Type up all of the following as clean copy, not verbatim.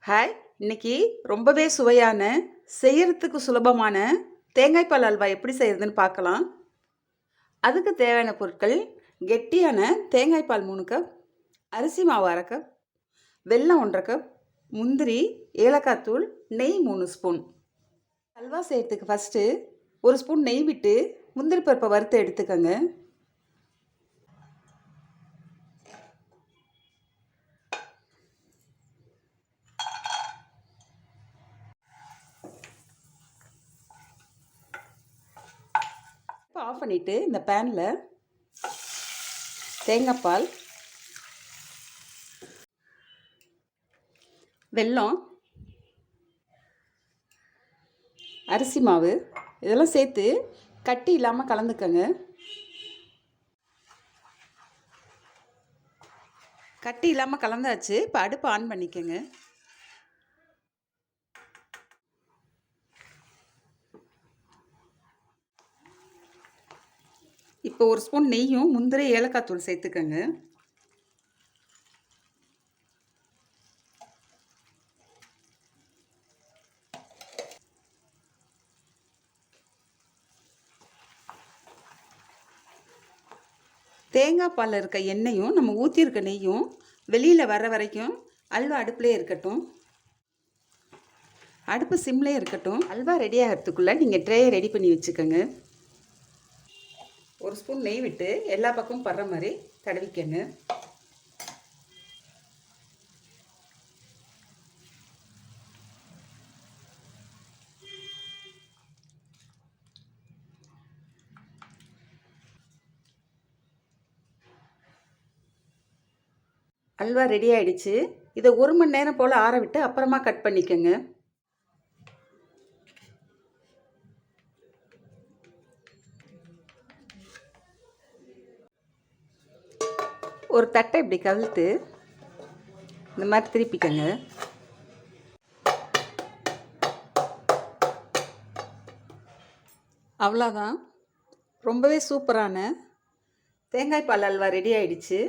Hi! இன்னைக்கு ரொம்பவே சுவையான, செய்யறதுக்கு சுலபமான தேங்காய் பால் அல்வா எப்படி செய்யறதுன்னு பார்க்கலாம். அதுக்கு தேவையான பொருட்கள்: கெட்டியான தேங்காய் பால் 3 கப், அரிசி மாவு 1/2 கப், வெல்லம் 1 1/2 கப், முந்திரி, ஏலக்காய் தூள், நெய் 3 ஸ்பூன். அல்வா செய்யறதுக்கு ஃபஸ்ட்டு 1 ஸ்பூன் நெய் விட்டு முந்திரி பருப்பை வறுத்து எடுத்துக்கங்க. ஆஃப் பண்ணிவிட்டு இந்த பேனில் தேங்காய் பால், வெல்லம், அரிசி மாவு இதெல்லாம் சேர்த்து கட்டி இல்லாமல் கலந்துக்கங்க. கட்டி இல்லாமல் கலந்தாச்சு. இப்போ அடுப்பை ஆன் பண்ணிக்கோங்க. இப்போ 1 ஸ்பூன் நெய்யும் முந்திரி ஏலக்காய் தூள் சேர்த்துக்கங்க. தேங்காய் பாலில் இருக்க எண்ணெயும் நம்ம ஊற்றிருக்க நெய்யும் வெளியில் வர வரைக்கும் அல்வா அடுப்புலேயே இருக்கட்டும். அடுப்பு சிம்லேயே இருக்கட்டும். அல்வா ரெடி ஆகிறதுக்குள்ளே நீங்கள் ட்ரேயை ரெடி பண்ணி வச்சுக்கோங்க. 1 ஸ்பூன் நெய் விட்டு எல்லா பக்கமும் படுற மாதிரி தடவிக்கங்க. அல்வா ரெடி ஆகிடுச்சு. இதை 1 மணி நேரம் போல் ஆற விட்டு அப்புறமா கட் பண்ணிக்கோங்க. ஒரு தட்டை இப்படி கவிழ்த்து இந்த மாதிரி திருப்பிக்கங்க. அவ்வளோதான், ரொம்பவே சூப்பரான தேங்காய் பால் அல்வா ரெடி ஆகிடுச்சு.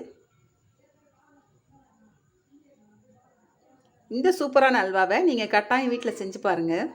இந்த சூப்பரான அல்வாவை நீங்கள் கட்டாயம் வீட்டில் செஞ்சு பாருங்கள்.